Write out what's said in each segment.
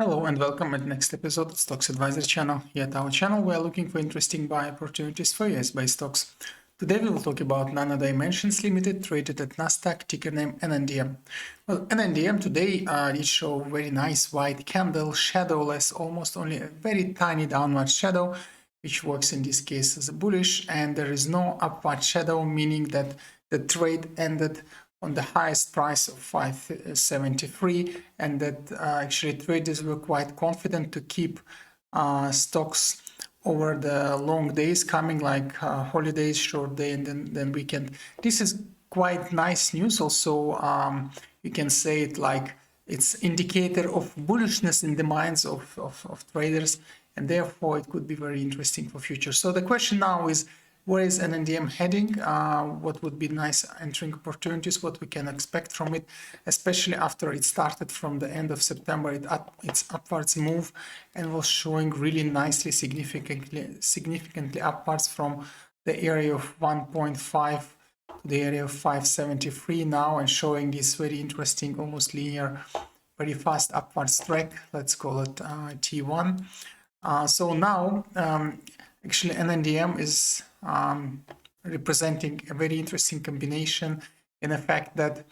Hello and welcome at next episode of Stocks Advisor channel. Here at our channel we are looking for interesting buy opportunities for US-based stocks. Today we will talk about Nano Dimensions Limited, traded at Nasdaq, ticker name NNDM. Well, NNDM today did show very nice white candle, shadowless, almost only a very tiny downward shadow, which works in this case as a bullish, and there is no upward shadow, meaning that the trade ended on the highest price of 573, and that actually traders were quite confident to keep stocks over the long days coming, like holidays, short day, and then weekend. This is quite nice news. Also, you can say it like it's indicator of bullishness in the minds of traders, and therefore it could be very interesting for future. So the question now is, where is NNDM heading? What would be nice entering opportunities? What we can expect from it, especially after it started from the end of September, its upwards move, and was showing really nicely, significantly upwards from the area of 1.5 to the area of 573 now, and showing this very interesting, almost linear, very fast upwards track. Let's call it T1. So now, actually, NNDM is representing a very interesting combination in the fact that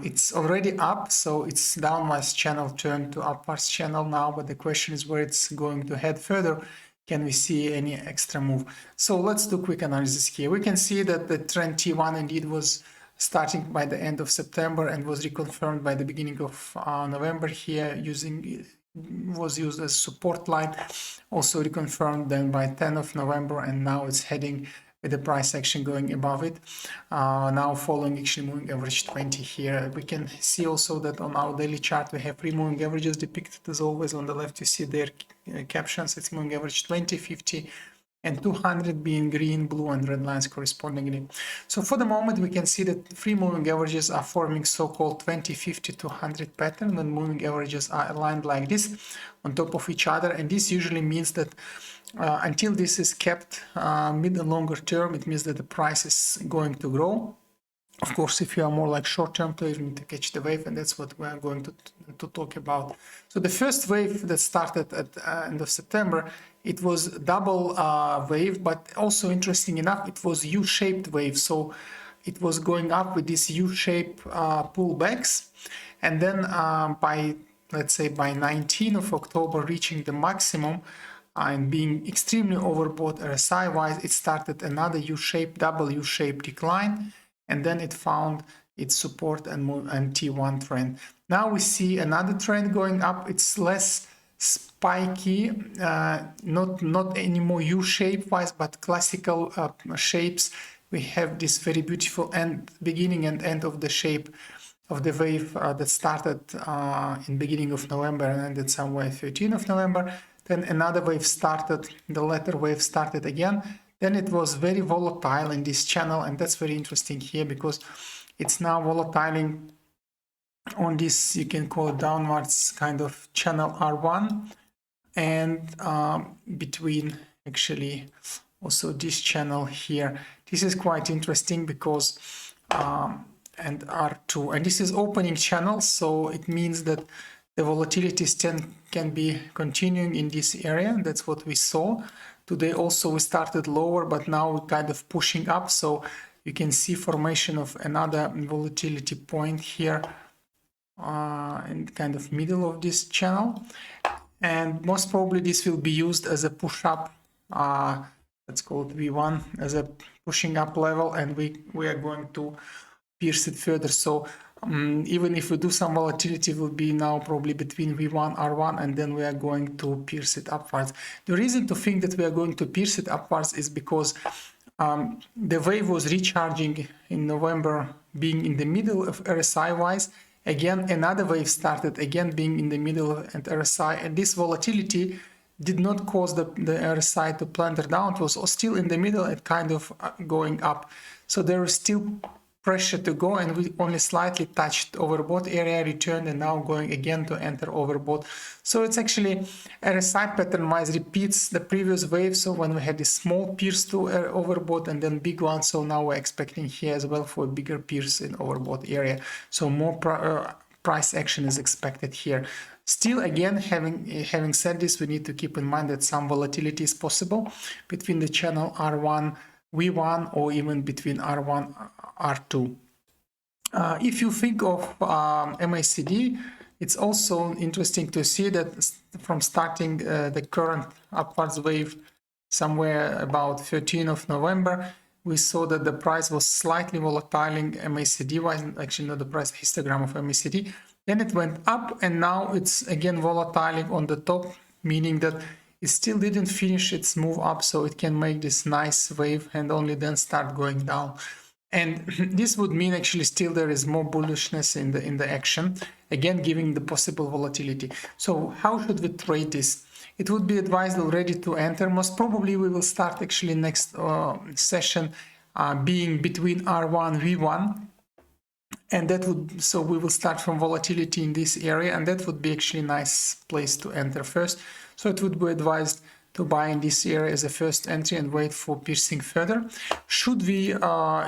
it's already up, so its downwards channel turned to upwards channel now, but the question is where it's going to head further. Can we see any extra move? So let's do quick analysis here. We can see that the trend T1 indeed was starting by the end of September and was reconfirmed by the beginning of November here, was used as support line, also reconfirmed then by 10th of November, and now it's heading with the price action going above it, now following actually moving average 20 here. We can see also that on our daily chart we have three moving averages depicted as always. On the left you see their captions. It's moving average 20, 50 and 200 being green, blue and red lines correspondingly. So for the moment we can see that three moving averages are forming so-called 20, 50, 200 pattern, and moving averages are aligned like this on top of each other, and this usually means that until this is kept mid and longer term, it means that the price is going to grow. Of course, if you are more like short-term player, you need to catch the wave, and that's what we are going to talk about. So the first wave that started at end of September, it was double wave, but also interesting enough, it was U-shaped wave. So it was going up with these U-shape pullbacks, and then by, let's say, by 19th of October, reaching the maximum and being extremely overbought RSI-wise, it started another U-shaped, double U-shaped decline, and then it found its support and T1 trend. Now we see another trend going up. It's less spiky, not anymore U-shape wise, but classical shapes. We have this very beautiful beginning and end of the shape of the wave that started in beginning of November and ended somewhere 13th of November. Then another wave started, the latter wave started again. Then it was very volatile in this channel, and that's very interesting here because it's now volatile on this, you can call it downwards kind of channel R1, and between actually also this channel here. This is quite interesting because and R2, and this is opening channel, so it means that the volatility can be continuing in this area. That's what we saw. Today also we started lower, but now we're kind of pushing up. So you can see formation of another volatility point here in kind of middle of this channel. And most probably this will be used as a push up, let's call it V1, as a pushing up level, and we are going to pierce it further. So even if we do some volatility, will be now probably between V1, R1, and then we are going to pierce it upwards. The reason to think that we are going to pierce it upwards is because the wave was recharging in November, being in the middle of RSI wise. Again, another wave started again being in the middle of RSI, and this volatility did not cause the RSI to plunder down. It was still in the middle and kind of going up. So there is still pressure to go, and we only slightly touched overbought area, returned, and now going again to enter overbought. So it's actually RSI pattern wise repeats the previous wave. So when we had this small pierce to overbought and then big one, so now we're expecting here as well for a bigger pierce in overbought area. So more price action is expected here. Still, again, having said this, we need to keep in mind that some volatility is possible between the channel R1, V1, or even between R1, R2. If you think of MACD, it's also interesting to see that from starting the current upwards wave somewhere about 13th of November, we saw that the price was slightly volatile MACD-wise, actually not the price, histogram of MACD. Then it went up, and now it's again volatile on the top, meaning that it still didn't finish its move up, so it can make this nice wave and only then start going down. And this would mean actually still there is more bullishness in the action, again giving the possible volatility. So how should we trade this? It would be advised already to enter. Most probably we will start actually next session being between R1, V1. And that would, so we will start from volatility in this area, and that would be actually a nice place to enter first. So it would be advised to buy in this area as a first entry and wait for piercing further. Should we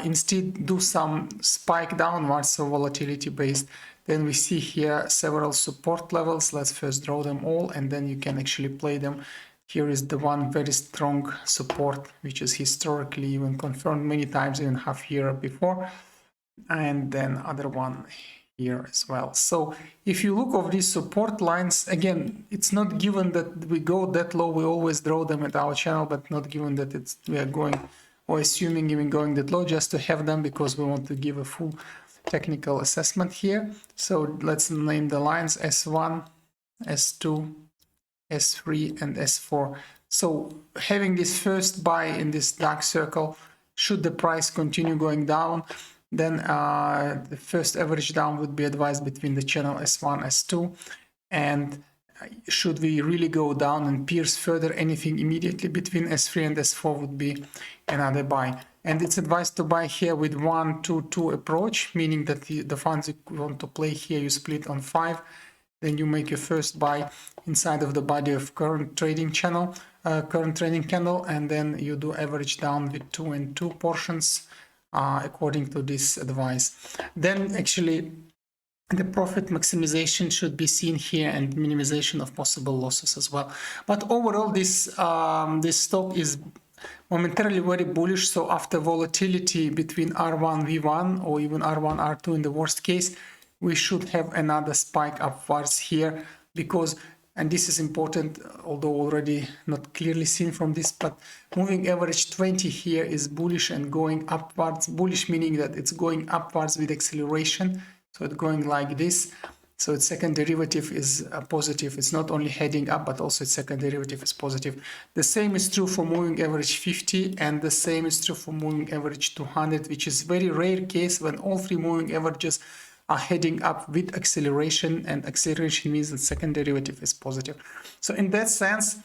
instead do some spike downwards, so volatility based, then we see here several support levels. Let's first draw them all, and then you can actually play them. Here is the one very strong support, which is historically even confirmed many times, even half year before. And then other one here as well. So if you look of these support lines, again, it's not given that we go that low. We always draw them at our channel, but not given that we are going, or assuming even going that low, just to have them because we want to give a full technical assessment here. So let's name the lines S1, S2, S3, and S4. So having this first buy in this dark circle, should the price continue going down, then the first average down would be advised between the channel S1, S2, and should we really go down and pierce further anything immediately between S3 and S4 would be another buy. And it's advised to buy here with 1-2-2 approach, meaning that the funds you want to play here, you split on 5, then you make your first buy inside of the body of current trading channel, current trading candle, and then you do average down with 2 and 2 portions. According to this advice. Then actually the profit maximization should be seen here, and minimization of possible losses as well. But overall this this stock is momentarily very bullish. So after volatility between R1, V1, or even R1, R2 in the worst case, we should have another spike upwards here, because, and this is important, although already not clearly seen from this, but moving average 20 here is bullish and going upwards. Bullish meaning that it's going upwards with acceleration. So it's going like this. So its second derivative is positive. It's not only heading up, but also its second derivative is positive. The same is true for moving average 50, and the same is true for moving average 200, which is very rare case when all three moving averages are heading up with acceleration, and acceleration means the second derivative is positive. So in that sense,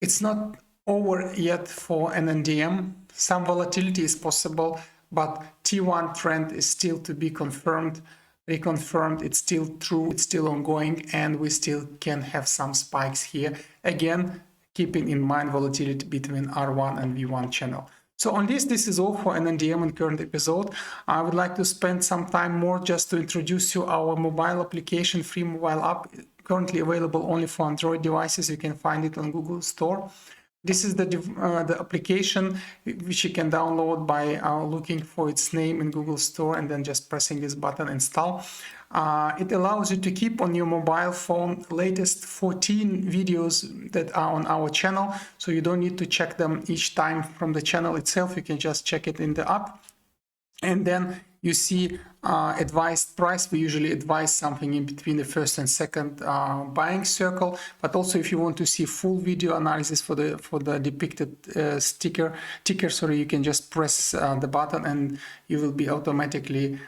it's not over yet for NNDM. Some volatility is possible, but T1 trend is still to be confirmed, reconfirmed. It's still true, it's still ongoing, and we still can have some spikes here. Again, keeping in mind volatility between R1 and V1 channel. So on this is all for NNDM in current episode. I would like to spend some time more just to introduce you our mobile application, free mobile app, currently available only for Android devices. You can find it on Google Store. This is the application which you can download by looking for its name in Google Store and then just pressing this button, install. It allows you to keep on your mobile phone latest 14 videos that are on our channel, so you don't need to check them each time from the channel itself. You can just check it in the app, and then you see advised price. We usually advise something in between the first and second buying circle, but also if you want to see full video analysis for the depicted ticker, you can just press the button and you will be automatically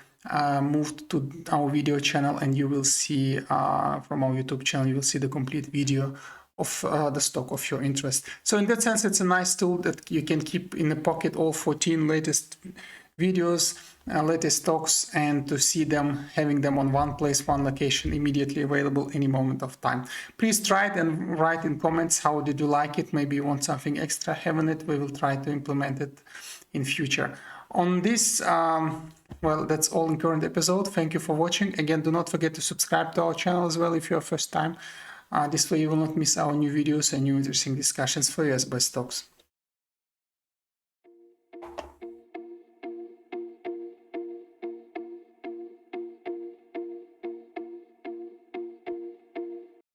moved to our video channel, and you will see from our YouTube channel, you will see the complete video of the stock of your interest. So in that sense, it's a nice tool that you can keep in the pocket all 14 latest videos, latest stocks, and to see them, having them on one place, one location, immediately available any moment of time. Please try it and write in comments how did you like it. Maybe you want something extra having it. We will try to implement it in future. On this Well, that's all in current episode. Thank you for watching. Again, do not forget to subscribe to our channel as well if you're first time. This way you will not miss our new videos and new interesting discussions for US by stocks.